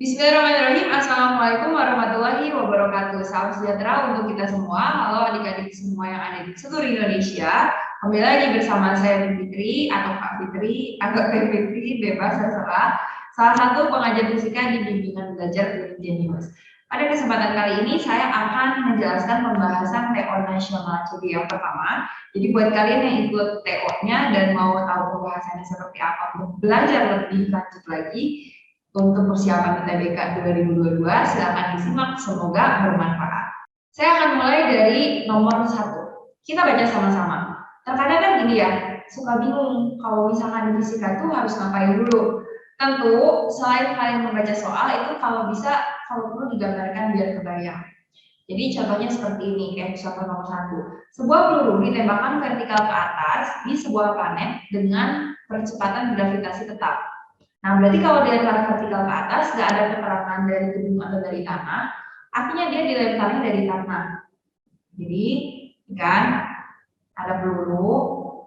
Bismillahirrahmanirrahim. Assalamualaikum warahmatullahi wabarakatuh. Salam sejahtera untuk kita semua. Halo adik-adik semua yang ada di seluruh Indonesia. Kembali lagi bersama saya Fitri atau Kak Fitri, atau Fitri bebas terserah. Salah satu pengajar fisika di bimbingan belajar Jenius. Pada kesempatan kali ini saya akan menjelaskan pembahasan TO nasional. Jadi yang pertama, jadi buat kalian yang ikut TO-nya dan mau tahu pembahasannya seperti apa untuk belajar lebih lanjut lagi, untuk persiapan UTBK 2022, silakan disimak, semoga bermanfaat. Saya akan mulai dari nomor 1. Kita baca sama-sama. Terkadang kan gini ya, suka bingung kalau misalkan di fisika itu harus ngapain dulu. Tentu, selain kalian membaca soal, itu kalau bisa, kalau perlu digambarkan biar kebayang. Jadi contohnya seperti ini, kayak contoh nomor 1. Sebuah peluru ditembakkan vertikal ke atas di sebuah planet dengan percepatan gravitasi tetap. Nah, berarti kalau dilempar vertikal ke atas, nggak ada keterangan dari gedung atau dari tanah, artinya dia dilemparnya dari tanah. Jadi, kan, ada peluru,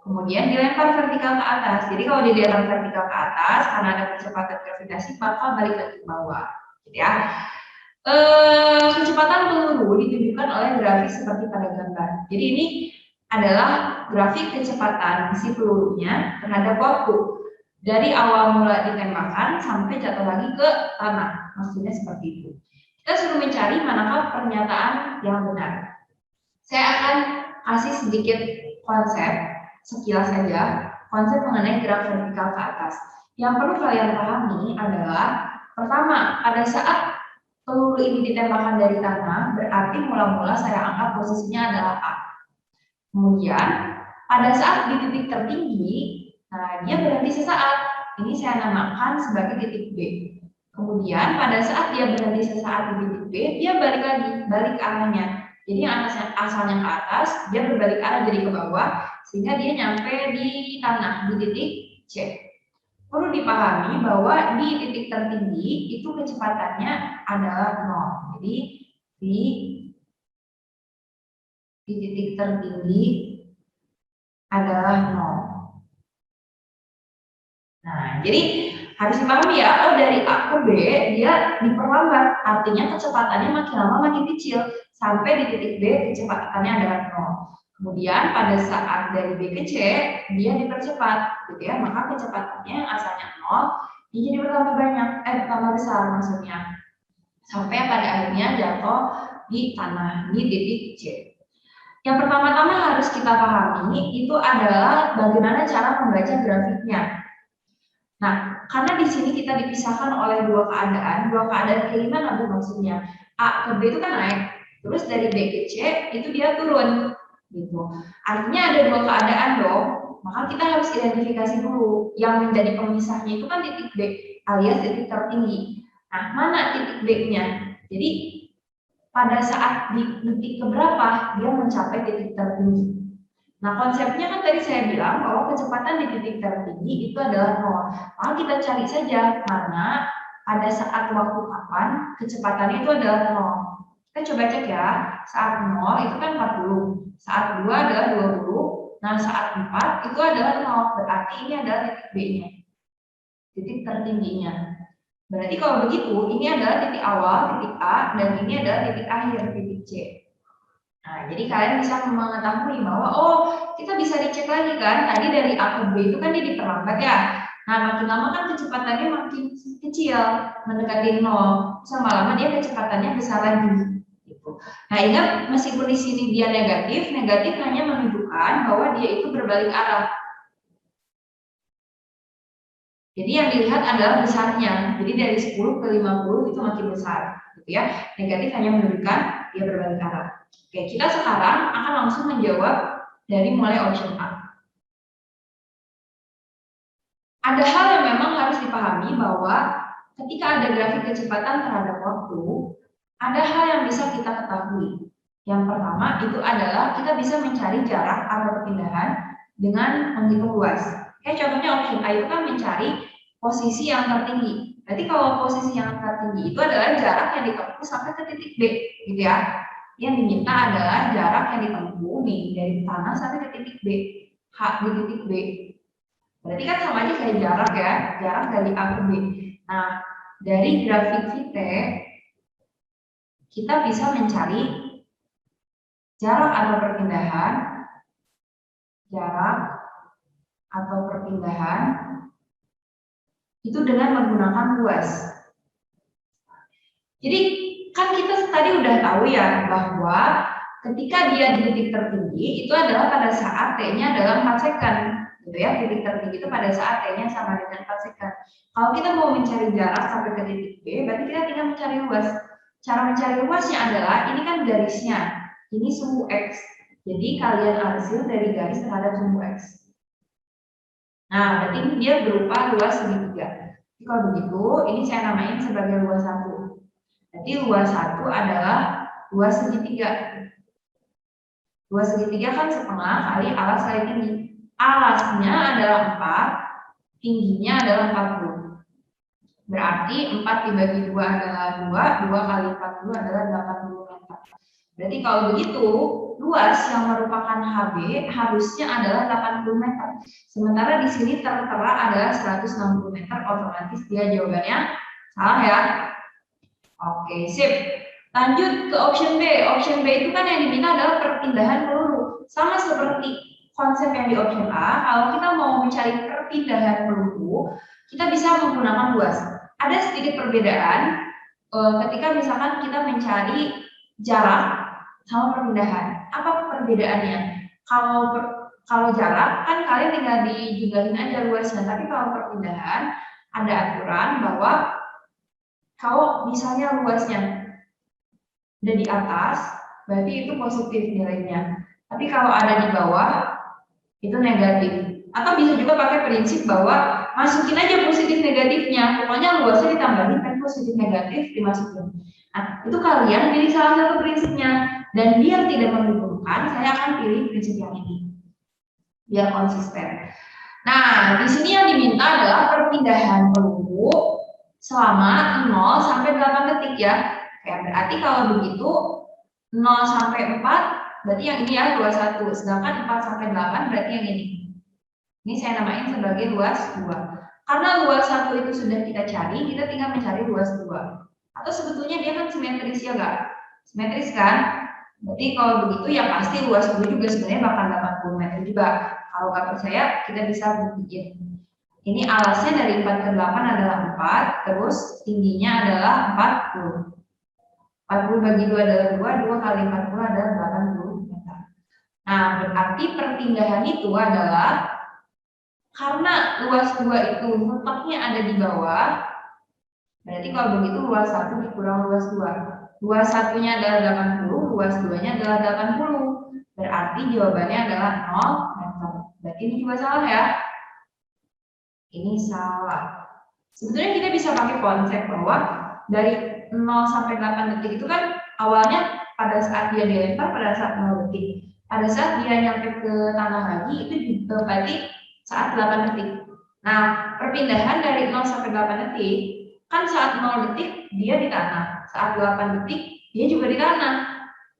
kemudian dilempar vertikal ke atas. Jadi, kalau dia dilempar vertikal ke atas, karena ada percepatan gravitasi, bakal balik lagi ke bawah. Gitu ya. Kecepatan peluru ditunjukkan oleh grafik seperti pada gambar. Jadi, ini adalah grafik kecepatan si pelurunya terhadap waktu. Dari awal mula ditembakkan sampai jatuh lagi ke tanah, maksudnya seperti itu. Kita suruh mencari manakah pernyataan yang benar. Saya akan kasih sedikit konsep, sekilas saja, konsep mengenai gerak vertikal ke atas. Yang perlu kalian pahami adalah, pertama, pada saat peluru ini ditembakkan dari tanah, berarti mula-mula saya anggap posisinya adalah A. Kemudian, pada saat di titik tertinggi, nah, dia berhenti sesaat. Ini saya namakan sebagai titik B. Kemudian pada saat dia berhenti sesaat di titik B, dia balik lagi, balik arahnya. Jadi yang asalnya ke atas, dia berbalik arah jadi ke bawah, sehingga dia nyampe di tanah, di titik C. Perlu dipahami bahwa di titik tertinggi itu kecepatannya adalah 0. Jadi di titik tertinggi adalah 0. Nah, jadi harus dipahami ya, dari A ke B dia diperlambat, artinya kecepatannya makin lama makin kecil, sampai di titik B kecepatannya adalah 0. Kemudian pada saat dari B ke C, dia dipercepat, gitu ya, maka kecepatannya asalnya 0, dia jadi bertambah banyak, bertambah besar maksudnya, sampai pada akhirnya jatuh di tanah, di titik C. Yang pertama-tama harus kita pahami itu adalah bagaimana cara membaca grafiknya. Nah, karena di sini kita dipisahkan oleh dua keadaan kayak gimana Bu maksudnya? A ke B itu kan naik, terus dari B ke C itu dia turun, gitu. Artinya ada dua keadaan dong, maka kita harus identifikasi dulu. Yang menjadi pemisahnya itu kan titik B alias titik tertinggi. Nah, mana titik B-nya? Jadi pada saat di titik keberapa dia mencapai titik tertinggi. Nah, konsepnya kan tadi saya bilang bahwa kecepatan di titik tertinggi itu adalah 0. Maka kita cari saja mana pada saat waktu kapan kecepatannya itu adalah 0. Kita coba cek ya, saat 0 itu kan 40, saat 2 adalah 20, nah saat 4 itu adalah 0, berarti ini adalah titik B-nya, titik tertingginya. Berarti kalau begitu, ini adalah titik awal, titik A, dan ini adalah titik akhir, titik C. Nah, jadi kalian bisa mengetahui bahwa, oh, kita bisa dicek lagi kan, tadi dari A ke B itu kan dia diperlambat ya. Nah, makin lama kan kecepatannya makin kecil, mendekati 0. Terus lama-lama dia kecepatannya besar lagi. Gitu. Nah, ingat, meskipun di sini dia negatif hanya menunjukkan bahwa dia itu berbalik arah. Jadi yang dilihat adalah besarnya. Jadi dari 10 ke 50 itu makin besar, gitu ya. Negatif hanya menunjukkan dia berbalik arah. Oke, kita sekarang akan langsung menjawab dari mulai option A. Ada hal yang memang harus dipahami bahwa ketika ada grafik kecepatan terhadap waktu, ada hal yang bisa kita ketahui. Yang pertama itu adalah kita bisa mencari jarak atau perpindahan dengan menghitung luas. Kayak contohnya option A itu kan mencari posisi yang tertinggi. Berarti kalau posisi yang tertinggi itu adalah jarak yang ditempuh sampai ke titik B, gitu ya. Yang diminta adalah jarak yang ditempuh nih dari tanah sampai ke titik B, H di titik B. Berarti kan sama aja kayak jarak ya, jarak dari A ke B. Nah, dari grafik VT kita bisa mencari jarak atau perpindahan itu dengan menggunakan luas. Jadi kan kita tadi udah tahu ya bahwa ketika dia di titik tertinggi itu adalah pada saat T-nya adalah 4 second, gitu ya. Titik tertinggi itu pada saat T-nya sama dengan 4 second. Kalau kita mau mencari jarak sampai ke titik B, berarti kita tinggal mencari luas. Cara mencari luasnya adalah ini kan garisnya, ini sumbu X. Jadi kalian hasil dari garis terhadap sumbu X. Nah, berarti ini dia berupa luas segitiga. Jadi kalau begitu, ini saya namain sebagai luas 1. Jadi luas 1 adalah luas segitiga. Luas segitiga kan setengah kali alas kali tinggi. Alasnya adalah 4, tingginya adalah 40. Berarti 4 dibagi 2 adalah 2, 2 kali 40 adalah 80 meter. Berarti kalau begitu, luas yang merupakan HB harusnya adalah 80 meter. Sementara di sini tertera adalah 160 meter, otomatis dia jawabannya salah ya. Oke, sip. Lanjut ke option B. Option B itu kan yang diminta adalah perpindahan peluru. Sama seperti konsep yang di option A, kalau kita mau mencari perpindahan peluru, kita bisa menggunakan luas. Ada sedikit perbedaan ketika misalkan kita mencari jarak sama perpindahan. Apa perbedaannya? Kalau jarak kan kalian tinggal dijumlahin aja luasnya, tapi kalau perpindahan ada aturan bahwa kalau misalnya luasnya ada di atas, berarti itu positif nilainya. Tapi kalau ada di bawah, itu negatif. Atau bisa juga pakai prinsip bahwa masukin aja positif negatifnya. Pokoknya luasnya ditambahin, kan positif negatif dimasukin. Nah, itu kalian pilih salah satu prinsipnya. Dan biar tidak membingungkan, saya akan pilih prinsip yang ini. Biar konsisten. Nah, di sini yang diminta adalah perpindahan peluru selama 0 sampai 8 detik ya. Oke, berarti kalau begitu 0 sampai 4 berarti yang ini ya luas 1, sedangkan 4 sampai 8 berarti yang ini. Ini saya namain sebagai luas 2. Karena luas 1 itu sudah kita cari, kita tinggal mencari luas 2. Atau sebetulnya dia kan simetris ya enggak? Simetris kan? Berarti kalau begitu ya pasti luas 2 juga sebenarnya bakal 80 meter juga. Kalau nggak percaya kita bisa buktiin. Ini alasnya dari 4 ke 8 adalah 4, terus tingginya adalah 40. 40 bagi 2 adalah 2, 2 kali 40 adalah 80 meter. Nah, berarti perpindahan itu adalah karena luas 2 itu letaknya ada di bawah, berarti kalau begitu luas 1 dikurang luas 2. Luas 1-nya adalah 80, luas 2-nya adalah 80. Berarti jawabannya adalah 0 meter. Berarti ini juga salah ya. Ini salah. Sebetulnya kita bisa pakai konsep bahwa dari 0 sampai 8 detik itu kan awalnya pada saat dia dilempar pada saat 0 detik. Pada saat dia nyampe ke tanah lagi itu juga berarti saat 8 detik. Nah, perpindahan dari 0 sampai 8 detik kan saat 0 detik dia di tanah, saat 8 detik dia juga di tanah.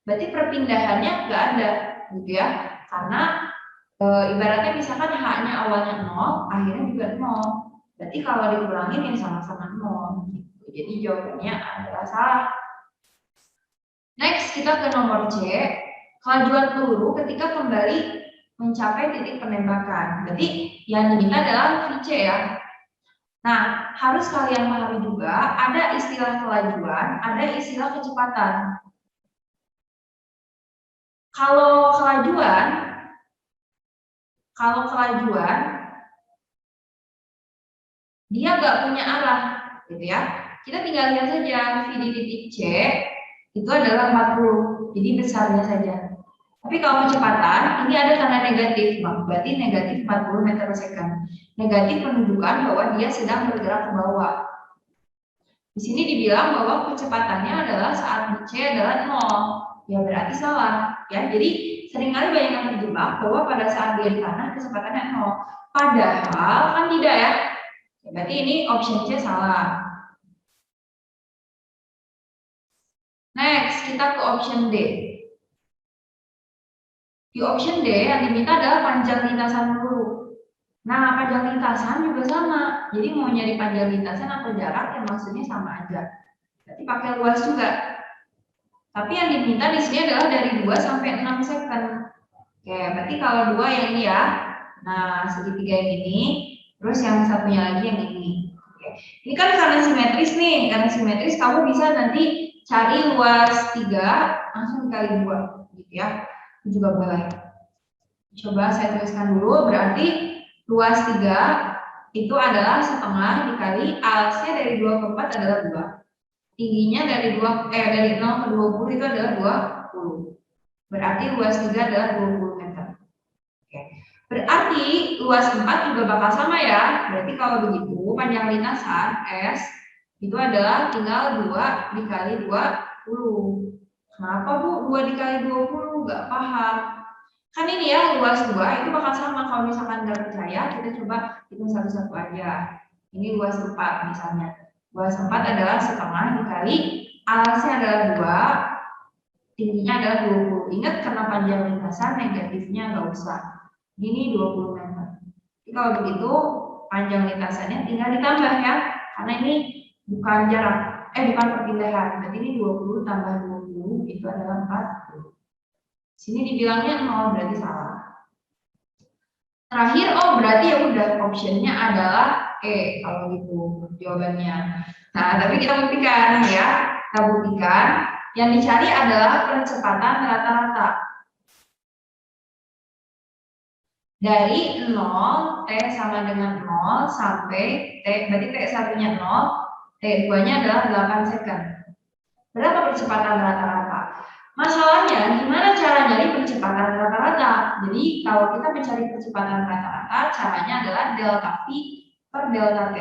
Berarti perpindahannya nggak ada, gitu ya. Karena ibaratnya misalkan H-nya awalnya 0, akhirnya juga 0. Berarti kalau dikurangin yang sama-sama 0. Jadi jawabannya adalah salah. Next, kita ke nomor C. Kelajuan peluru ketika kembali mencapai titik penembakan. Berarti yang diminta adalah VC ya. Nah, harus kalian pahami juga, ada istilah kelajuan, ada istilah kecepatan. Kalau kelajuan, dia nggak punya arah, gitu ya. Kita tinggal lihat saja V di titik C itu adalah 40, jadi besarnya saja. Tapi kalau kecepatan, ini ada tanda negatif, berarti negatif 40 meter per second. Negatif menunjukkan bahwa dia sedang bergerak ke bawah. Di sini dibilang bahwa kecepatannya adalah saat C adalah 0. Ya berarti salah. Ya, jadi seringkali banyak yang terjebak bahwa pada saat dia di tanah kecepatannya 0. Padahal kan tidak ya. Berarti ini option C salah. Next, kita ke option D. Di option D yang diminta adalah panjang lintasan peluru. Nah, panjang lintasan juga sama. Jadi mau nyari panjang lintasan atau jarak yang maksudnya sama aja. Berarti pakai luas juga. Tapi yang diminta di sini adalah dari 2 sampai 6 second. Oke, berarti kalau 2 yang ini ya. Nah, segitiga yang ini, terus yang satunya lagi yang ini. Oke. Ini kan karena simetris nih, karena simetris kamu bisa nanti cari luas 3 langsung dikali 2 gitu ya. Itu juga boleh. Coba saya tuliskan dulu, berarti luas 3 itu adalah setengah dikali alasnya dari 2 ke 4 adalah 2. Tingginya dari 0 ke 20 itu adalah 20. Berarti luas 3 adalah 20 meter. Oke. Berarti luas 4 juga bakal sama ya. Berarti kalau begitu panjang lintasan S itu adalah tinggal 2 dikali 20. Kenapa Bu 2 dikali 20? Gak paham. Kan ini ya luas 2 itu bakal sama. Kalau misalkan nggak percaya kita coba hitung satu-satu aja. Ini luas 4 misalnya. Luas 4 adalah setengah dikali alasnya adalah 2, tingginya adalah 20. Ingat karena panjang lintasan negatifnya nggak usah. Ini 20 meter. Jadi kalau begitu panjang lintasannya tinggal ditambah ya. Karena ini bukan jarak, bukan perpindahan. Berarti ini 20 tambah 20 itu adalah 40. Sini dibilangnya 0 berarti salah. Terakhir, berarti ya udah optionnya adalah E kalau gitu jawabannya. Nah, tapi kita buktikan ya. Kita buktikan yang dicari adalah percepatan rata-rata. Dari 0, T sama dengan 0 sampai T, berarti T1-nya 0, T2-nya adalah 8 second. Berapa percepatan rata-rata? Masalahnya, gimana cara nyari percepatan rata-rata? Jadi, kalau kita mencari percepatan rata-rata, caranya adalah delta V per delta T.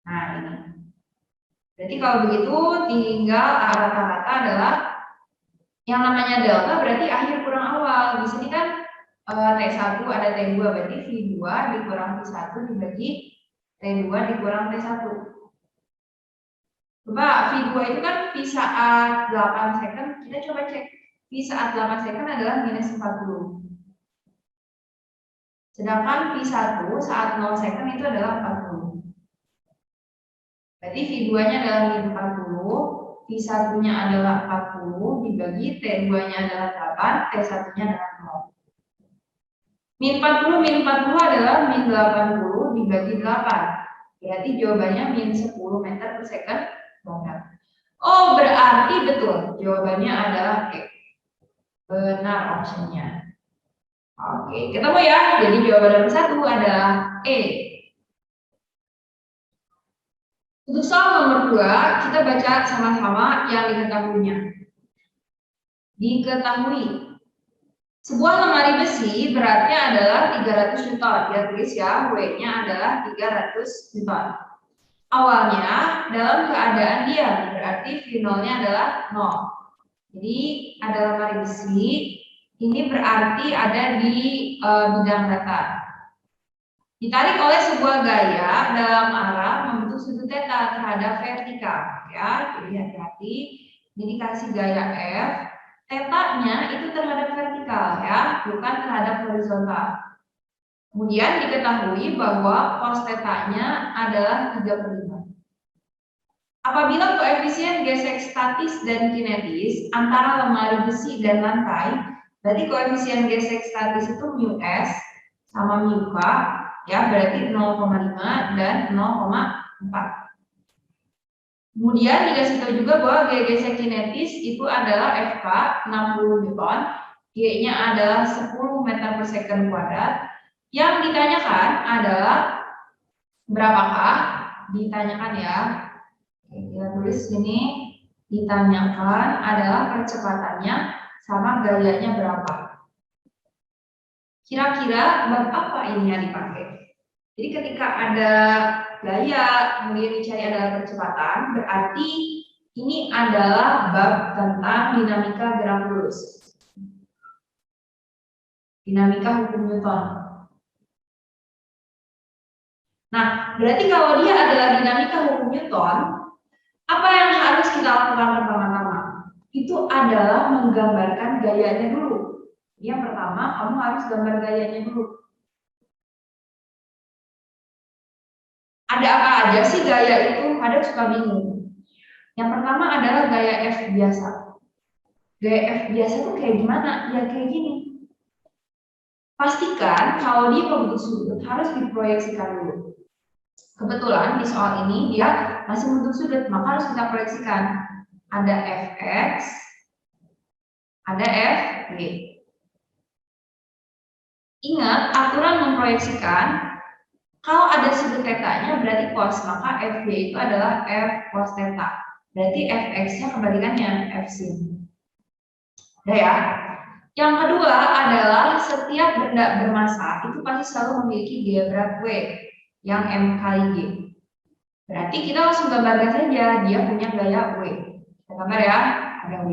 Nah, ini. Berarti kalau begitu, tinggal rata-rata adalah yang namanya delta berarti akhir kurang awal. Di sini kan T1 ada T2, berarti V2 dikurang V1 dibagi T2 dikurang T1. Coba V2 itu kan V saat 8 second, kita coba cek. V saat 8 second adalah minus 40. Sedangkan V1 saat 0 second itu adalah 40. Berarti V2-nya adalah minus 40, V1-nya adalah 40, dibagi T2-nya adalah 8, T1-nya adalah 0. Min 40 adalah min 80 dibagi 8. Berarti jawabannya min 10 meter per second. Berarti betul. Jawabannya adalah E. Benar optionnya. Oke, ketemu ya. Jadi jawaban nomor 1 adalah E. Untuk soal nomor 2, kita baca sama-sama yang diketahuinya. Diketahui. Sebuah lemari besi beratnya adalah 300 Newton. Dia tulis ya, W-nya adalah 300 Newton. Awalnya dalam keadaan diam, berarti V0-nya adalah 0. Jadi ada lemari besi, ini berarti ada di bidang datar. Ditarik oleh sebuah gaya dalam arah membentuk sudut theta terhadap vertikal. Ya, jadi hati-hati. Ini dikasih gaya F. Theta-nya itu terhadap vertikal ya, bukan terhadap horizontal. Kemudian diketahui bahwa cos theta-nya adalah 3/5. Apabila koefisien gesek statis dan kinetis antara lemari besi dan lantai, berarti koefisien gesek statis itu mu S sama mu K, ya berarti 0,5 dan 0,4. Kemudian dikasih tahu juga bahwa gaya gesek kinetis itu adalah FK 60 Newton, G-nya adalah 10 meter per second kuadrat. Yang ditanyakan adalah berapakah? Ditanyakan ya. Kita tulis sini, ditanyakan adalah percepatannya sama gayanya berapa. Kira-kira bab apa ini yang dipakai? Jadi ketika ada gaya, kemudian dicari adalah percepatan, berarti ini adalah bab tentang dinamika gerak lurus. Dinamika hukum Newton. Nah, berarti kalau dia adalah dinamika hukum Newton, apa yang harus kita lakukan pertama-tama? Itu adalah menggambarkan gayanya dulu. Yang pertama, kamu harus gambar gayanya dulu. Ada apa aja sih gaya itu? Kadang suka bingung. Yang pertama adalah gaya F biasa. Gaya F biasa tuh kayak gimana? Ya kayak gini. Pastikan kalau dia membentuk sudut harus diproyeksikan dulu. Kebetulan di soal ini dia masih membentuk sudut, maka harus kita proyeksikan. Ada Fx, ada Fg. Ingat, aturan memproyeksikan, kalau ada sudut tetanya berarti cos, maka Fg itu adalah F cos theta. Berarti Fx-nya kebalikannya, F sin. Udah ya? Yang kedua adalah setiap benda bermassa itu pasti selalu memiliki gaya berat W yang M kali G. Berarti kita langsung gambarkan saja dia punya gaya W. Kita gambar ya, ada W.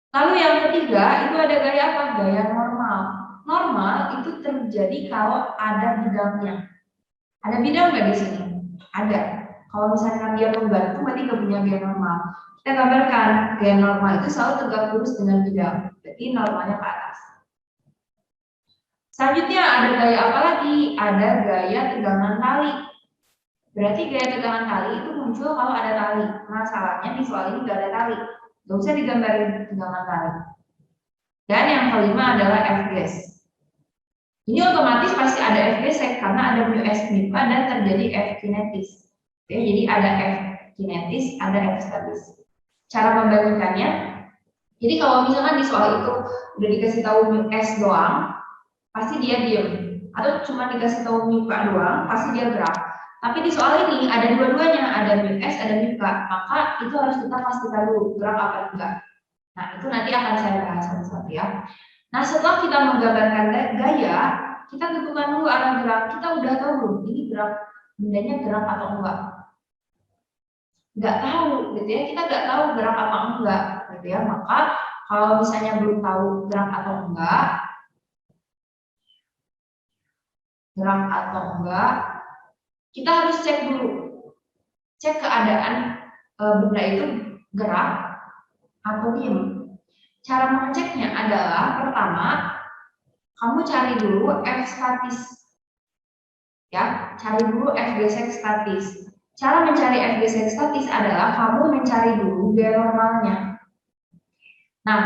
Lalu yang ketiga itu ada gaya apa? Gaya normal. Normal itu terjadi kalau ada bidangnya. Ada bidang nggak di sini? Ada. Kalau misalkan dia pembantu berarti nggak punya gaya normal. Kita gambarkan gaya normal itu selalu tegak lurus dengan bidang. Berarti normalnya ke atas. Selanjutnya ada gaya apa lagi? Ada gaya tegangan tali. Berarti gaya tegangan tali itu muncul kalau ada tali. Masalahnya di soal ini nggak ada tali. Nggak usah digambarin tegangan tali. Dan yang kelima adalah F-gas. Ini otomatis pasti ada F-gas karena ada mu S MIPA dan terjadi F kinetis. Oke, jadi ada F kinetis, ada F statis. Cara membandingkannya, jadi kalau misalkan di soal itu udah dikasih tahu mu S doang, pasti dia diem. Atau cuma dikasih tahu MIPA doang, pasti dia gerak. Tapi di soal ini ada dua-duanya, ada mu S, ada MIPA. Maka itu harus kita pastikan dulu gerak apa enggak. Nah, itu nanti akan saya bahas satu-satu ya. Nah, setelah kita menggambarkan gaya, kita tentukan dulu arah gerak. Kita udah tahu belum ini gerak, bendanya gerak atau enggak. Nggak tahu, gitu ya. Kita nggak tahu gerak apa enggak, gitu ya. Maka kalau misalnya belum tahu gerak atau enggak, kita harus cek dulu. Cek keadaan benda itu gerak atau diem. Cara mengeceknya adalah pertama, kamu cari dulu F statis. Ya, cari dulu F geser statis. Cara mencari F geser statis adalah kamu mencari dulu gaya normalnya. Nah,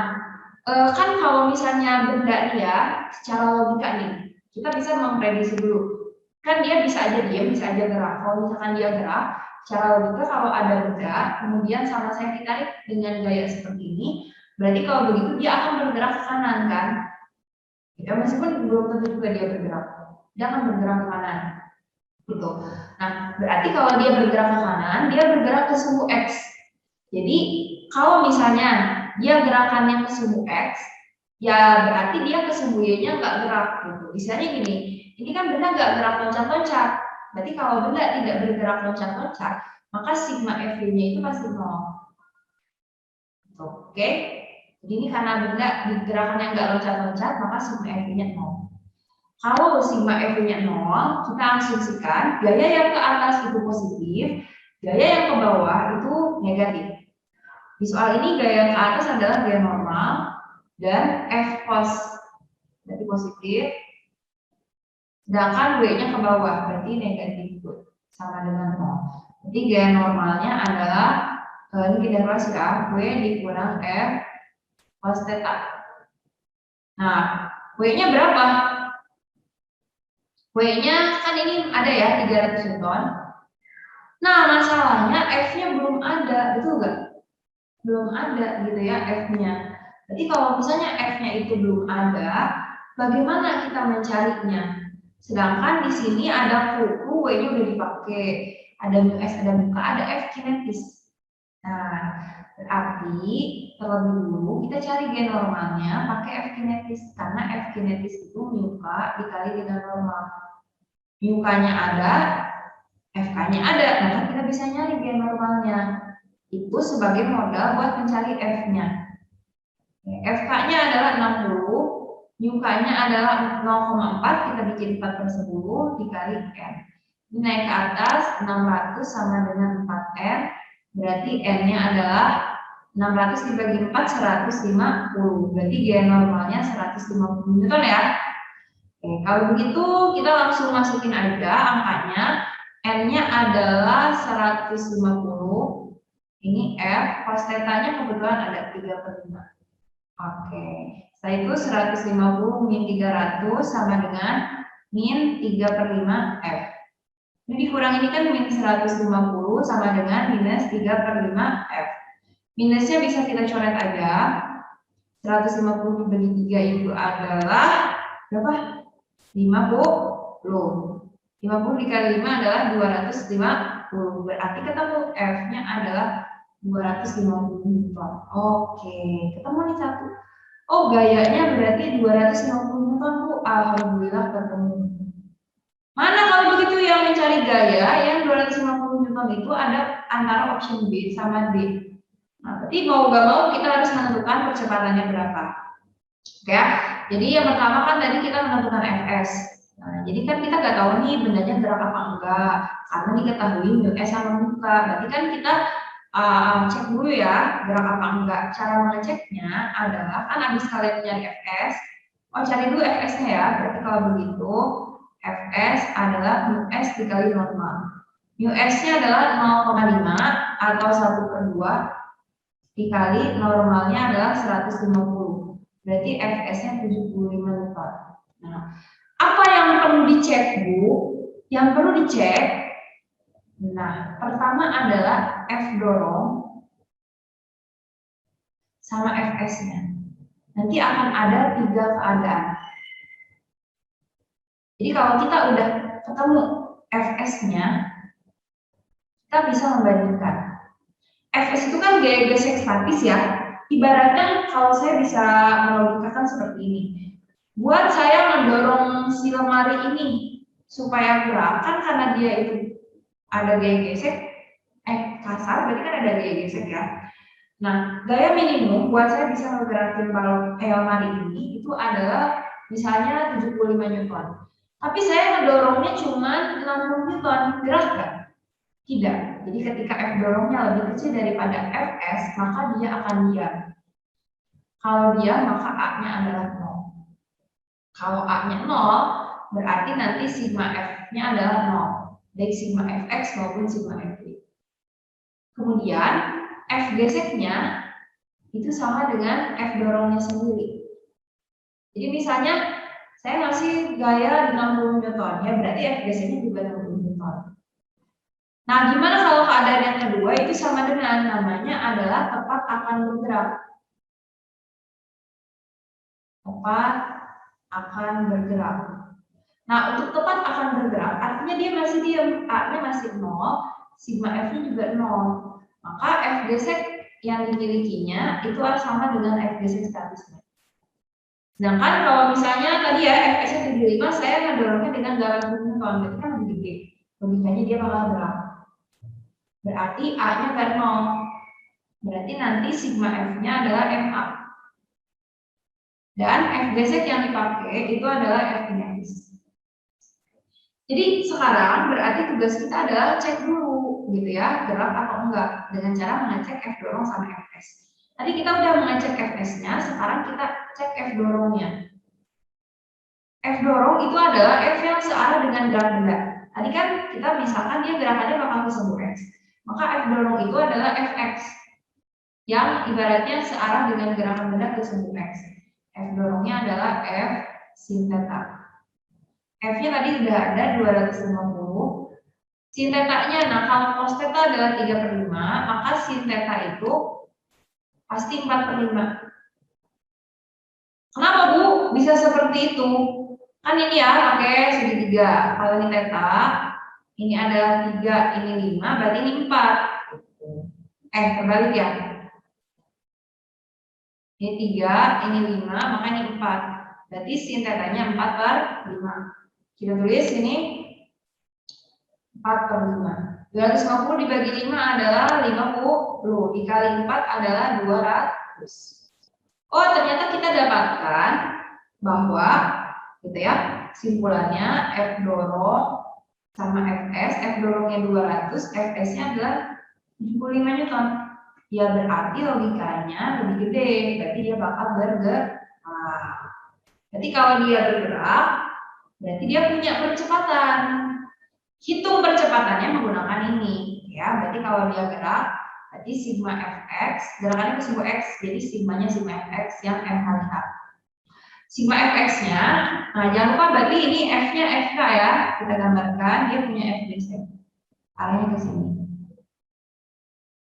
kan kalau misalnya benda dia secara logika nih, kita bisa memprediksi dulu. Kan dia bisa aja diam, bisa aja gerak. Kalau misalkan dia gerak, secara logika kalau ada benda, kemudian sama saya ditarik dengan gaya seperti ini, berarti kalau begitu dia akan bergerak ke kanan kan? Ya, meskipun belum tentu juga dia bergerak, dia akan bergerak ke kanan, gitu. Nah, berarti kalau dia bergerak ke kanan, dia bergerak ke sumbu X. Jadi kalau misalnya dia gerakannya ke sumbu X, ya berarti dia ke sumbu Y-nya nggak gerak, gitu. Misalnya gini, ini kan benda nggak gerak loncat-loncat. Berarti kalau benda tidak bergerak loncat-loncat, maka sigma FV-nya itu pasti 0. Oke. Jadi ini karena benda di gerakan yang nggak loncat-loncat, maka sigma FV-nya 0. Kalau sigma FV-nya 0, kita asumsikan gaya yang ke atas itu positif, gaya yang ke bawah itu negatif. Di soal ini gaya yang ke atas adalah gaya normal dan F cos berarti positif, sedangkan W-nya ke bawah berarti negatif, sama dengan 0. Jadi gaya normalnya adalah ini kita bahas ya, W dikurang F cos theta. Nah, W-nya berapa? W-nya kan ini ada ya 300 Newton. Nah, masalahnya F-nya belum ada, betul nggak? Belum ada gitu ya F-nya. Jadi kalau misalnya F-nya itu belum ada, bagaimana kita mencarinya? Sedangkan di sini ada kuku, W-nya udah dipakai, ada mu S, ada muka, ada F kinetis. Nah, berarti terlebih dulu kita cari gaya normalnya pakai F kinetis, karena F kinetis itu muka dikali dengan normal. Mukanya ada, FK-nya ada, maka kita bisa nyari gaya normalnya. Itu sebagai modal buat mencari F-nya. FK-nya adalah 60, UK-nya adalah 0,4, kita bikin 4/10 dikali N. Ini naik ke atas, 600 sama dengan 4N, berarti N-nya adalah 600 dibagi 4, 150. Berarti gaya normalnya 150 Newton ya. Oke, kalau begitu kita langsung masukin aja angkanya. N-nya adalah 150. Ini F, cos θ-nya kebetulan ada 3/5. Oke. Setelah itu 150 min 300 sama dengan min 3/5 F. Ini dikurang ini kan min 150 sama dengan minus 3/5 F. Minusnya bisa kita coret aja. 150 dibagi 3 itu adalah berapa? 50. 50 dikali 5 adalah 250. Berarti ketemu F-nya adalah 250 Newton. Oke, ketemu nih satu. Oh, gayanya berarti 250 Newton, Bu. Alhamdulillah ketemu. Mana kalau begitu yang mencari gaya yang 250 Newton itu ada antara option B sama D. Nah, berarti mau gak mau kita harus menentukan percepatannya berapa. Oke ya. Jadi yang pertama kan tadi kita menentukan Fs. Nah, jadi kan kita nggak tahu nih bendanya gerak apa enggak, karena diketahui mu s sama mu k. Berarti kan kita cek dulu ya gerak apa enggak. Cara mengeceknya adalah kan habis kalian nyari Fs, cari dulu Fs-nya ya. Berarti kalau begitu Fs adalah mu s dikali normal. Mu s-nya adalah 0,5 atau 1/2 dikali normalnya adalah 150. Berarti Fs-nya 75 Newton. Nah, apa yang perlu dicek, Bu? Yang perlu dicek, nah, pertama adalah F dorong sama Fs-nya. Nanti akan ada 3 keadaan. Jadi kalau kita udah ketemu Fs-nya, kita bisa membandingkan. Fs itu kan gaya gesek statis ya. Ibaratnya kalau saya bisa melogikakan seperti ini. Buat saya mendorong si lemari ini supaya gerak, kan karena dia itu ada gaya gesek, kasar berarti kan ada gaya gesek ya. Nah, gaya minimum buat saya bisa menggerakin lemari ini itu adalah misalnya 75 Newton. Tapi saya mendorongnya cuma 60 Newton, gerak nggak? Tidak. Jadi ketika F dorongnya lebih kecil daripada Fs, maka dia akan diam. Kalau diam, maka A-nya adalah 0. Kalau A-nya 0, berarti nanti sigma F-nya adalah 0. Baik sigma Fx maupun sigma Fy. Kemudian, F geseknya itu sama dengan F dorongnya sendiri. Jadi misalnya, saya ngasih gaya 60 Newton, ya berarti F geseknya juga 60 Newton. Nah, gimana kalau keadaan yang kedua itu sama dengan namanya adalah tepat akan bergerak. Tepat akan bergerak. Nah, untuk tepat akan bergerak, artinya dia masih diam, A-nya masih 0, sigma F-nya juga 0. Maka F gesek yang dimilikinya itu sama dengan F gesek statisnya. Sedangkan kalau misalnya tadi ya Fs-nya 75, saya mendorongnya dengan 80 Newton, berarti kan lebih gede. Logikanya dia bakal gerak. Berarti A-nya kan 0. Berarti nanti sigma F-nya adalah MA. Dan F gesek yang dipakai itu adalah F kinetis. Jadi sekarang berarti tugas kita adalah cek dulu gitu ya, gerak atau enggak dengan cara mengecek F dorong sama Fs. Tadi kita udah mengecek Fs-nya, sekarang kita cek F dorongnya. F dorong itu adalah F yang searah dengan gerak benda. Tadi kan kita misalkan dia gerakannya bakal ke sumbu X. Maka F dorong itu adalah Fx yang ibaratnya searah dengan gerakan benda ke sumbu X. F dorongnya adalah F sin theta. F-nya tadi sudah ada 250. Sin theta-nya, nah kalau cos theta adalah 3/5, maka sin theta itu pasti 4/5. Kenapa, Bu? Bisa seperti itu? Kan ini ya, pakai segitiga. Kalau ini theta, ini adalah 3, ini 5, berarti ini 4. Terbalik ya. Ini 3, ini 5, maka ini 4. Berarti sin theta-nya 4/5. Kita tulis ini 4/5. 250 dibagi 5 adalah 50. Dikali 4 adalah 200. Oh, ternyata kita dapatkan bahwa gitu ya, simpulannya F dorong sama Fs, F dorongnya 200, Fs-nya adalah 75 Newton. Ya berarti logikanya lebih gede, berarti dia bakal bergerak. Berarti kalau dia bergerak, berarti dia punya percepatan. Hitung percepatannya menggunakan ini, ya. Berarti kalau dia gerak, berarti sigma fx, gerakannya ke simbol x, jadi sigmanya sigma fx yang f kali a. Sigma fx-nya, nah jangan lupa berarti ini f-nya fk ya, kita gambarkan dia punya f base, arahnya ke sini.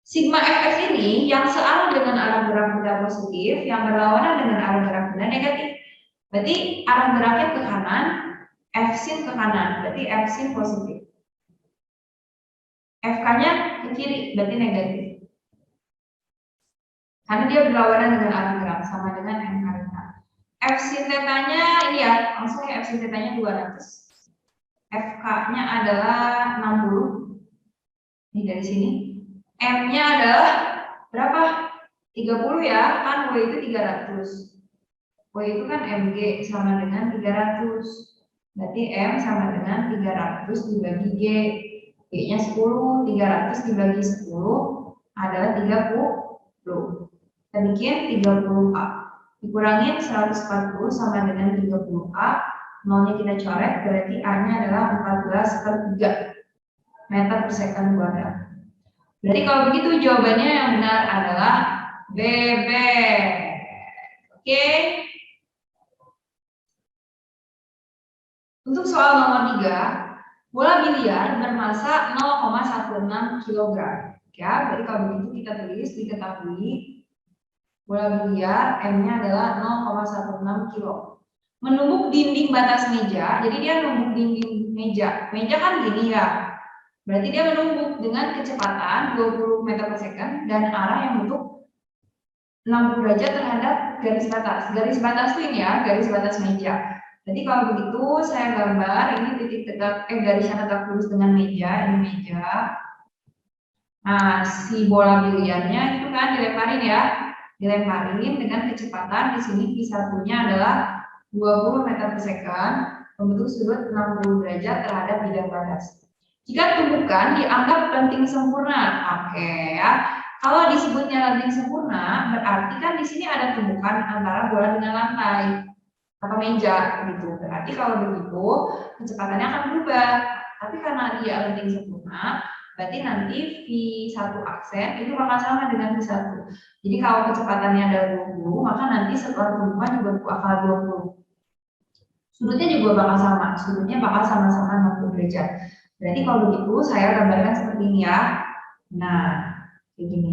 Sigma fx ini yang searah dengan arah gerak benda positif, yang berlawanan dengan arah gerak benda negatif. Berarti arah geraknya ke kanan, f sin ke kanan, berarti f sin positif. Fk-nya ke kiri, berarti negatif. Karena dia berlawanan dengan arah gerak, sama dengan m kali a. F sin θ-nya ini ya, langsung ya f sin θ-nya 200. Fk-nya adalah 60. Ini dari sini. M-nya adalah berapa? 30 ya, kan W itu 300. W itu kan Mg sama dengan 300. Berarti M sama dengan 300 dibagi G. G-nya 10, 300 dibagi 10 adalah 30. Kita bikin 30A. Dikurangin 140 sama dengan 30A. Nolnya kita coret, berarti A-nya adalah 14/3 meter per second kuadrat. Berarti kalau begitu jawabannya yang benar adalah BB. Oke. Untuk soal nomor 3, bola biliar bermasa 0,16 kg. Ya, berarti kalau begitu kita tulis diketahui bola biliar M-nya adalah 0,16 kg. Menumbuk dinding batas meja, jadi dia menumbuk dinding meja. Meja kan gini ya. Berarti dia menumbuk dengan kecepatan 20 meter per second dan arah yang bentuk 60 derajat terhadap garis batas. Garis batas itu ini ya, garis batas meja. Jadi kalau begitu saya gambar ini titik tegak garisnya tegak lurus dengan meja, ini meja. Nah, si bola biliarnya itu kan dilemparin ya. Dilemparin dengan kecepatan di sini P1-nya adalah 20 meter per second membentuk sudut 60 derajat terhadap bidang batas. Jika tumbukan dianggap lenting sempurna, oke ya. Kalau disebutnya lenting sempurna, berarti kan di sini ada tumbukan antara bola dengan lantai atau meja gitu. Berarti kalau begitu kecepatannya akan berubah. Tapi karena dia lenting sempurna, berarti nanti V1 aksen itu bakal sama dengan V1. Jadi kalau kecepatannya ada 20, maka nanti setelah tumbukan juga bakal 20. Sudutnya juga bakal sama, sudutnya bakal sama-sama 60 derajat. Berarti kalau begitu saya gambarkan seperti ini ya. Nah, kayak gini.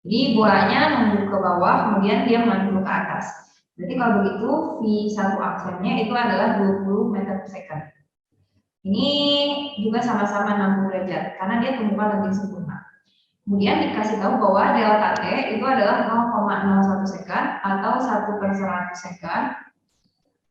Jadi bolanya nunduk ke bawah, kemudian dia menunduk ke atas. Berarti kalau begitu V1 aksennya itu adalah 20 meter per second. Ini juga sama-sama 60 derajat karena dia tumbukan lenting sempurna. Kemudian dikasih tahu bahwa delta T itu adalah 0,01 second atau 1/100 second.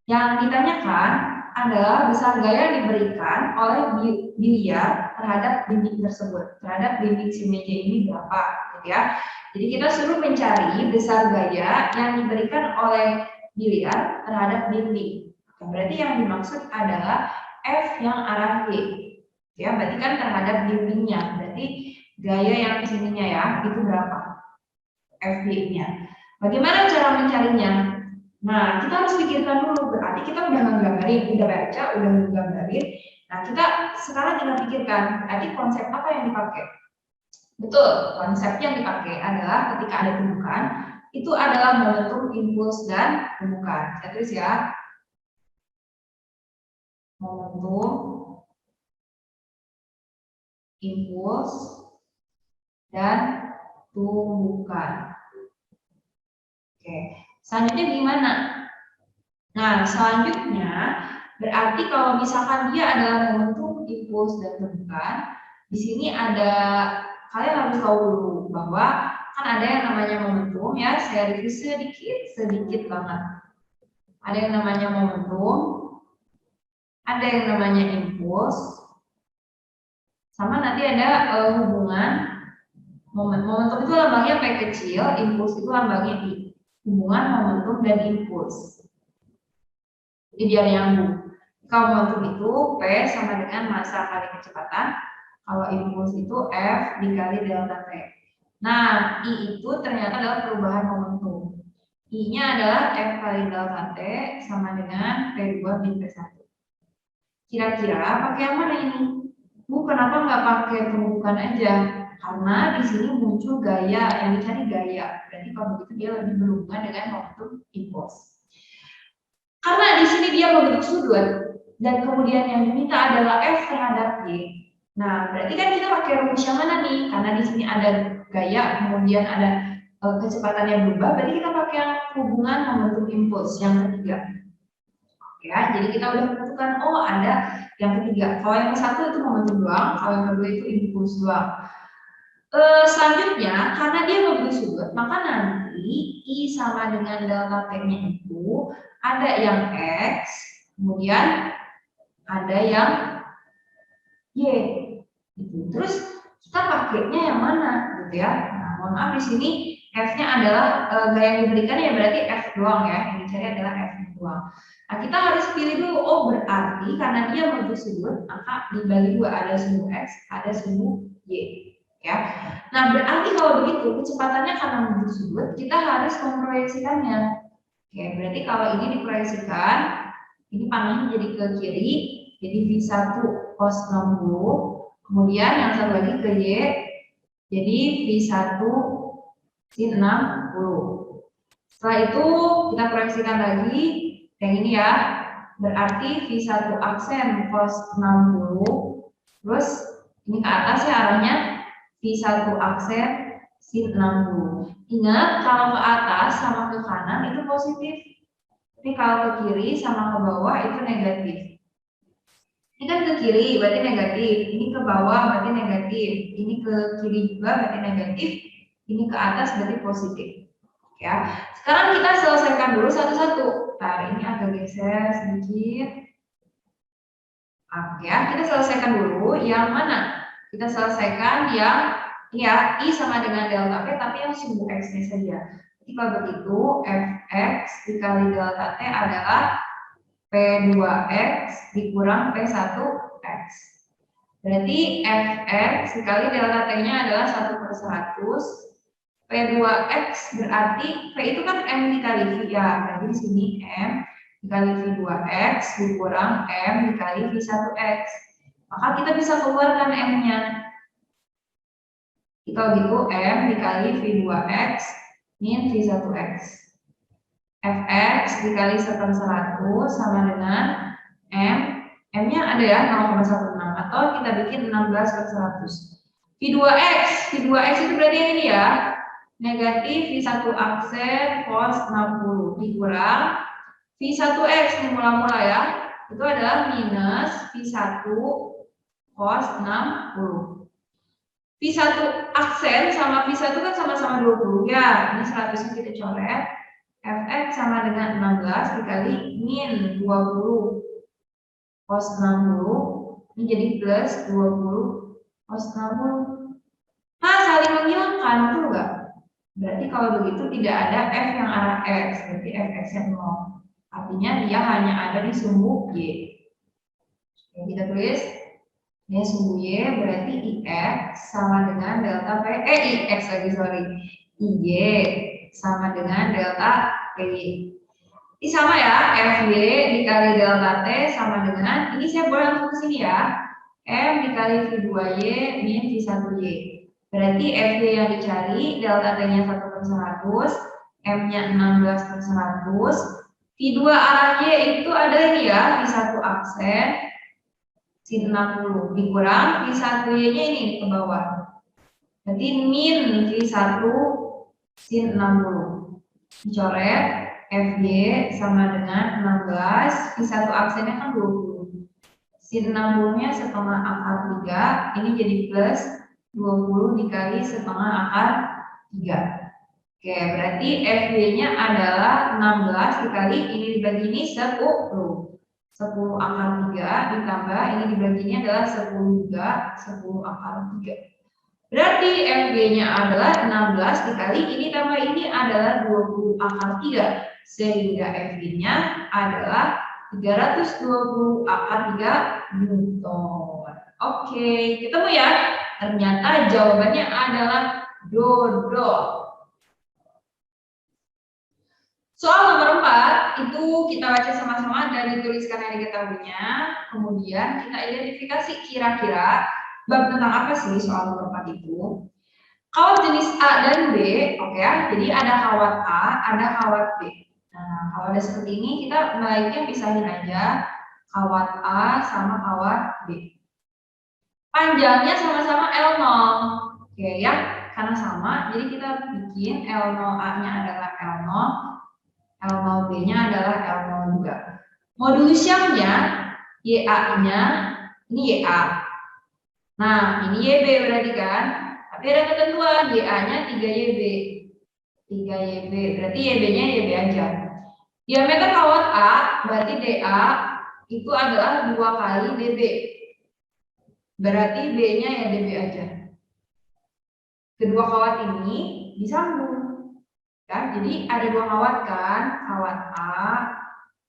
Yang ditanyakan adalah besar gaya diberikan oleh biliar terhadap dinding tersebut, terhadap dinding si meja ini berapa, gitu ya. Jadi kita suruh mencari besar gaya yang diberikan oleh biliar terhadap dinding. Berarti yang dimaksud adalah F yang arah G. Ya, berarti kan terhadap dindingnya. Berarti gaya yang sininya ya, itu berapa? FB-nya. Bagaimana cara mencarinya? Nah, kita harus pikirkan dulu. Berarti kita udah nggambarin, udah baca, udah nggambarin. Nah, kita sekarang tinggal pikirkan, berarti konsep apa yang dipakai? Betul, konsep yang dipakai adalah ketika ada tumbukan, itu adalah momentum, impuls, dan tumbukan. Saya tulis ya. Momentum, impuls, dan tumbukan. Oke, selanjutnya gimana? Nah, selanjutnya berarti kalau misalkan dia adalah momentum, impuls, dan tumbukan, di sini ada, kalian harus tahu dulu bahwa kan ada yang namanya momentum ya, saya review sedikit banget. Ada yang namanya momentum, ada yang namanya impuls, sama nanti ada hubungan momentum itu lambangnya P kecil, impuls itu lambangnya I. Hubungan momentum dan impuls. Jadi biar nyambung. Kalau momentum itu P sama dengan massa kali kecepatan. Kalau impuls itu F dikali delta T. Nah, I itu ternyata adalah perubahan momentum. I-nya adalah F kali delta T sama dengan P2 min P1. Kira-kira pakai yang mana ini? Bu, kenapa nggak pakai pembukaan aja? Karena di sini muncul gaya, yang dicari gaya. Berarti kalau begitu dia lebih berhubungan dengan momentum impuls. Karena di sini dia membentuk sudut, dan kemudian yang diminta adalah F terhadap Y. Nah, berarti kan kita pakai rumus yang mana nih? Karena di sini ada gaya, kemudian ada kecepatan yang berubah, berarti kita pakai yang hubungan momentum impuls yang ketiga. Ya, jadi kita udah menentukan, oh ada yang ketiga. Kalau yang ke-1 itu momentum doang, kalau yang kedua itu impuls doang. Selanjutnya, karena dia membentuk sudut, maka nanti I sama dengan delta T-nya itu ada yang X, kemudian ada yang Y. Gitu. Terus kita pakainya yang mana, gitu ya? Nah, mohon maaf di sini F-nya adalah gaya yang diberikan ya berarti F doang ya, yang dicari adalah F doang. Nah, kita harus pilih dulu, oh berarti karena dia membentuk sudut, maka dibagi dua ada sumbu X, ada sumbu Y. Ya, nah berarti kalau begitu kecepatannya karena membentuk sudut, kita harus memproyeksikannya. Oke, berarti kalau ini diproyeksikan, ini panahnya jadi ke kiri, jadi V1 cos 60, kemudian yang satu lagi ke Y, jadi V1 sin 60. Setelah itu kita proyeksikan lagi yang ini ya, berarti V1 aksen cos 60, terus ini ke atas ya arahnya V1 aksen sin 60. Ingat kalau ke atas sama ke kanan itu positif, tapi kalau ke kiri sama ke bawah itu negatif. Ini kan ke kiri berarti negatif, ini ke bawah berarti negatif, ini ke kiri juga berarti negatif, ini ke atas berarti positif. Ya, sekarang kita selesaikan dulu satu-satu. Nah, ini agak geser sedikit. Oke, ya, kita selesaikan dulu yang mana? Kita selesaikan yang ya I sama dengan delta P tapi yang sumbu X-nya saja. Jadi kalau begitu Fx dikali delta T adalah P2X dikurang P1X. Berarti Fx dikali delta T-nya adalah 1/100. P2X berarti P itu kan M dikali V ya. Berarti di sini M dikali V2X dikurang M dikali V1X. Maka kita bisa keluarkan M-nya. Kalau gitu M dikali V2X min V1X. Fx dikali 1/100 sama dengan M-nya ada ya 0,16 atau kita bikin 16/100. V2X itu berarti yang ini ya, negatif V1 aksen cos 60 dikurang V1X ini mula-mula ya, itu adalah minus V1 cos 60. V1 aksen sama V1 kan sama-sama 20 ya, ini 100 kita coret. Fx sama dengan 16 dikali min 20 cos 60, ini jadi plus 20 cos 60. Nah, saling menghilangkan, betul nggak? Berarti kalau begitu tidak ada F yang arah X, berarti Fx yang 0. Artinya dia hanya ada di sumbu Y. Oke, kita tulis ini sumbu Y berarti IX sama dengan delta P, IX lagi sorry, IY sama dengan delta P. Ini sama ya, FY dikali delta T sama dengan, ini saya boleh langsung ke sini ya, M dikali V2Y min V1Y. Berarti FY yang dicari, delta T-nya 1/100, M-nya 16/100, V2 arah Y itu ada ini ya, V1 aksen, sin 60 dikurang V1Y-nya ini ke bawah. Berarti min V1 sin 60. Dicoret FY sama dengan 16, V1 aksennya kan 20. Sin 60-nya setengah akar 3, ini jadi plus 20 dikali setengah akar 3. Oke, berarti FY-nya adalah 16 dikali ini dibagi ini 10. 10 akar 3 ditambah ini dibaginya adalah 10 juga, 10 akar 3. Berarti FG-nya adalah 16 dikali ini tambah ini adalah 20 akar 3. Sehingga FG-nya adalah 320 akar 3 Newton. Oke, ketemu ya? Ternyata jawabannya adalah dodol. Soal nomor 4, itu kita baca sama-sama dan dituliskan yang diketahuinya. Kemudian kita identifikasi kira-kira bab tentang apa sih soal nomor 4 itu. Kawat jenis A dan B, oke ya. Jadi ada kawat A, ada kawat B. Nah, kalau ada seperti ini, kita baiknya pisahin aja kawat A sama kawat B. Panjangnya sama-sama L0, oke ya. Karena sama, jadi kita bikin L0A-nya adalah L0, L0B-nya adalah L0 juga. Modulus Young-nya, YA-nya, ini YA. Nah, ini YB berarti kan? Tapi ada ketentuan, YA-nya 3YB. 3YB, berarti YB-nya YB aja. Diameter kawat A, berarti DA, itu adalah 2 kali DB. Berarti B-nya ya DB aja. Kedua kawat ini disambung. Ya, jadi ada 2 kawat kan, kawat A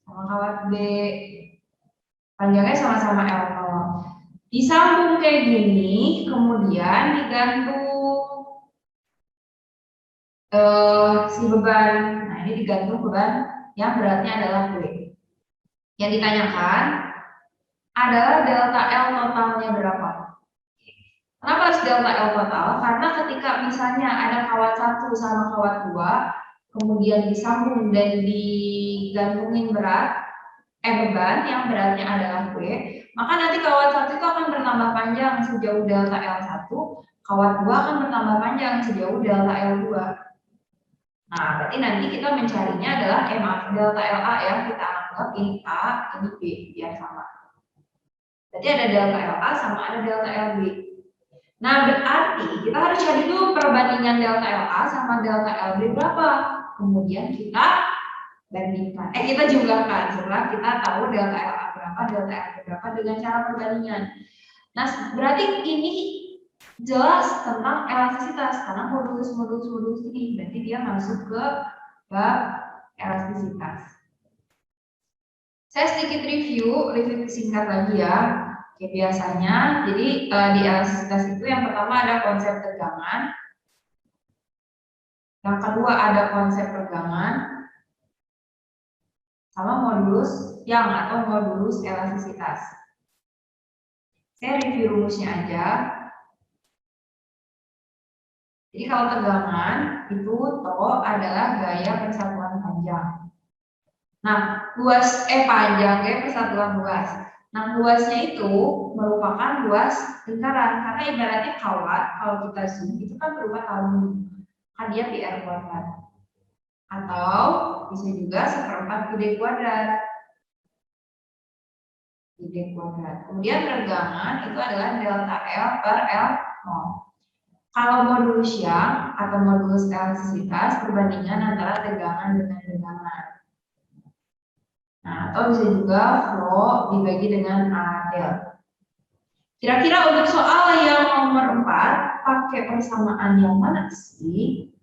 sama kawat B. Panjangnya sama-sama L0. Disambung kayak gini, kemudian digantung si beban. Nah, ini digantung beban yang beratnya adalah W. Yang ditanyakan adalah delta L totalnya berapa? Kenapa harus delta L total? Karena ketika misalnya ada kawat 1 sama kawat 2, kemudian disambung dan digantungin beban yang beratnya adalah W, maka nanti kawat 1 itu akan bertambah panjang sejauh delta L1, kawat 2 akan bertambah panjang sejauh delta L2. Nah, berarti nanti kita mencarinya adalah delta LA ya, kita anggap ini A, ini B, biar sama. Berarti ada delta LA sama ada delta LB. Nah, berarti kita harus cari dulu perbandingan delta LA sama delta LB berapa. Kemudian kita bandingkan, kita jumlahkan setelah kita tahu delta LA berapa, delta LB berapa dengan cara perbandingan. Nah, berarti ini jelas tentang elastisitas karena modulus ini berarti dia masuk ke bab elastisitas. Saya sedikit review singkat lagi ya. Oke, biasanya jadi di elastisitas itu yang pertama ada konsep tegangan, yang kedua ada konsep pegangan, sama modulus Young atau modulus elastisitas. Saya review rumusnya aja. Jadi kalau tegangan itu Tau adalah gaya persatuan panjang. Nah, panjang gaya persatuan luas. Nah, luasnya itu merupakan luas lingkaran karena ibaratnya kawat kalau kita zoom itu kan berupa tahun, kan dia PR kuadrat. Atau bisa juga 1/4 pi kuadrat. Pi kuadrat. Kemudian tegangan itu adalah delta L per L0. Kalau modulus Young atau modulus elastisitas perbandingan antara tegangan dengan tegangan. Nah, atau bisa juga flow dibagi dengan ADEL. Kira-kira untuk soal yang nomor 4 pakai persamaan yang mana sih?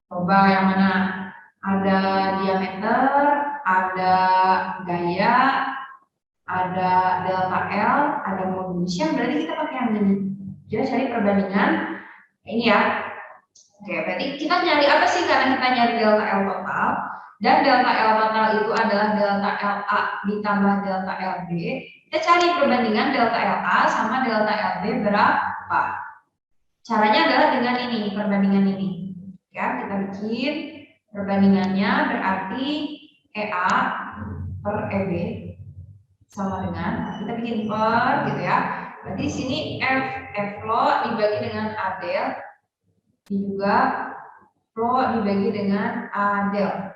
Coba yang mana? Ada diameter, ada gaya, ada delta L, ada modulus Young. Berarti kita pakai yang ini. Jadi cari perbandingan ini ya. Oke, berarti kita nyari apa sih karena kita nyari delta L total dan delta L total itu adalah delta LA ditambah delta LB. Kita cari perbandingan delta LA sama delta LB berapa. Caranya adalah dengan ini, perbandingan ini. Ya, kita bikin perbandingannya berarti EA per EB sama dengan kita bikin per gitu ya. Berarti sini F flow dibagi dengan ADEL juga flow dibagi dengan ADEL.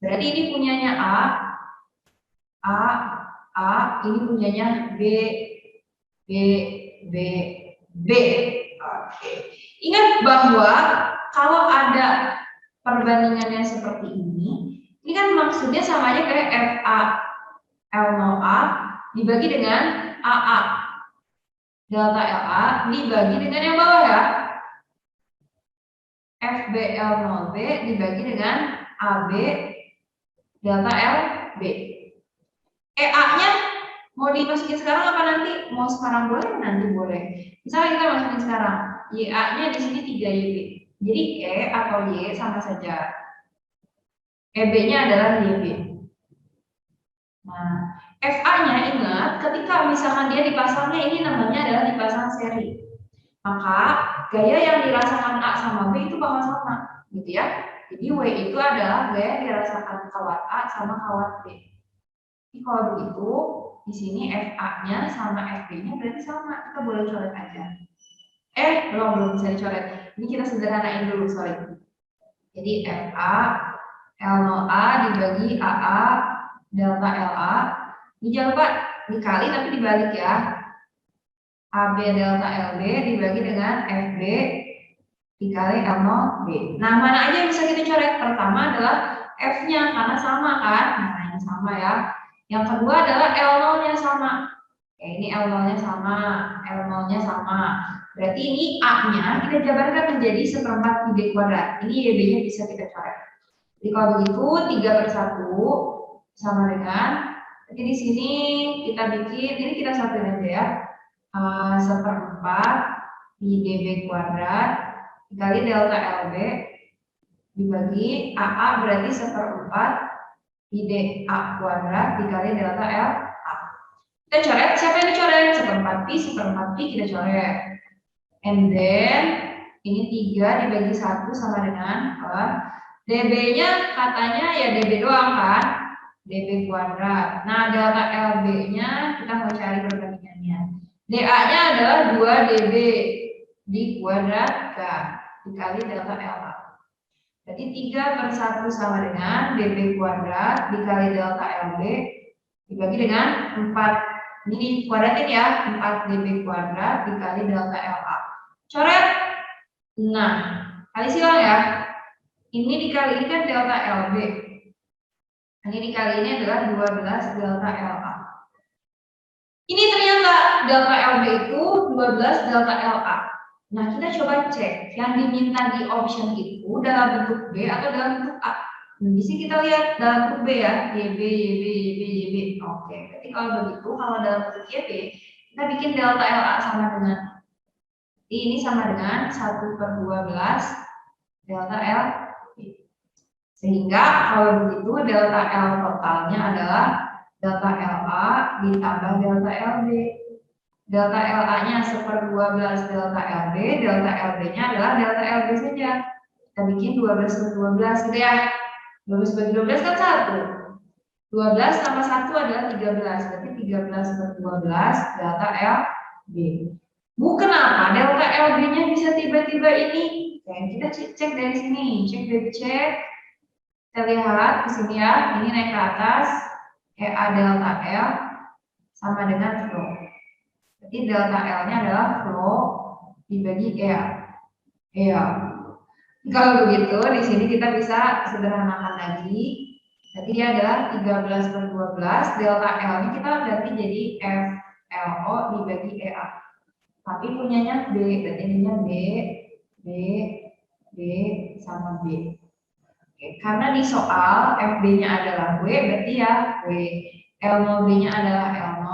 Berarti ini punyanya A, ini punyanya B. Oke. Ingat bahwa kalau ada perbandingannya seperti ini kan maksudnya sama aja kayak FA L0A dibagi dengan AA. Delta LA dibagi dengan yang bawah ya. FB L0B dibagi dengan AB delta LB. EA-nya mau dimasukin sekarang apa nanti? Mau sekarang boleh, nanti boleh. Misalnya kita masukin sekarang. YA-nya di sini 3YB. Jadi E atau Y sama saja. EB-nya adalah YB. Nah, FA-nya ingat ketika misalkan dia dipasangnya ini namanya adalah dipasang seri. Maka gaya yang dirasakan A sama B itu bakal sama, gitu ya. Jadi W itu adalah gaya yang dirasakan kawat A sama kawat B. Jadi kalau begitu, di sini FA-nya sama FB-nya berarti sama. Kita boleh coret aja. Belum bisa dicoret. Ini kita sederhanain dulu, sorry. Jadi FA, L0A dibagi AA, delta LA. Ini jangan lupa dikali tapi dibalik ya. AB delta LB dibagi dengan FB dikali L0B. Nah, mana aja yang bisa kita coret? Pertama adalah F-nya, karena sama kan? Nah, ini sama ya. Yang kedua adalah L0-nya sama. Ini L0-nya sama, L0-nya sama. Berarti ini A-nya kita jabarkan menjadi 1/4 pi d kuadrat. Ini YB-nya bisa kita coret. Jadi kalau begitu 3/1 sama dengan, jadi di sini kita bikin, ini kita satuin aja ya. 1/4 pi dB kuadrat dikali delta LB dibagi AA berarti 1/4 pi dA kuadrat dikali delta LA. Kita coret, siapa yang dicoret? 1/4 pi kita coret. And then ini 3 dibagi 1 sama dengan dB-nya katanya ya dB doang kan? dB kuadrat. Nah, delta LB-nya kita mau cari perbandingannya. DA-nya adalah 2 dB dikuadratkan dikali delta LA. Jadi 3/1 sama dengan dB kuadrat dikali delta LB dibagi dengan 4. Ini kuadratin ya, 4 dB kuadrat dikali delta LA. Coret. Nah, kali silang ya. Ini dikali ini kan delta LB. Ini dikali ini adalah 12 delta LA. Ini ternyata delta LB itu 12 delta LA. Nah, kita coba cek yang diminta di option itu dalam bentuk B atau dalam bentuk A. Nah, di sini kita lihat dalam bentuk B ya, YB, YB, YB, YB. Oke, berarti kalau begitu, kalau dalam bentuk YB, kita bikin delta LA sama dengan, ini sama dengan 1/12 delta L. Sehingga kalau begitu delta L totalnya adalah delta LA ditambah delta LB. Delta LA-nya 1/12 delta LB, delta LB-nya adalah delta LB saja. Kita bikin 12/12 gitu ya. 12 bagi 12 kan 1. 12 tambah 1 adalah 13, berarti 13/12 delta LB. Bu, kenapa delta LB-nya bisa tiba-tiba ini? Oke, kita cek dari sini, cek. Kita lihat di sini ya, ini naik ke atas, EA delta L sama dengan flow. Jadi delta L-nya adalah flow dibagi EA. Kalau begitu, di sini kita bisa sederhanakan lagi. Jadi dia adalah 13/12, delta L-nya kita ganti jadi FLO dibagi EA. Tapi punyanya B, berarti ininya B sama B. Oke, karena di soal FB-nya adalah W, berarti ya W. L0B-nya adalah L0,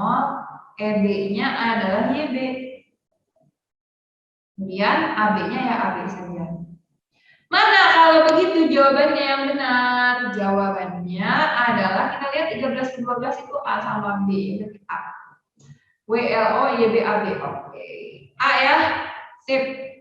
EB-nya adalah YB. Kemudian AB-nya ya AB saja. Mana kalau begitu jawabannya yang benar? Jawabannya adalah, kita lihat 13/12 itu A sama B, berarti A. WLO YB AB. Oke. A ya. Sip.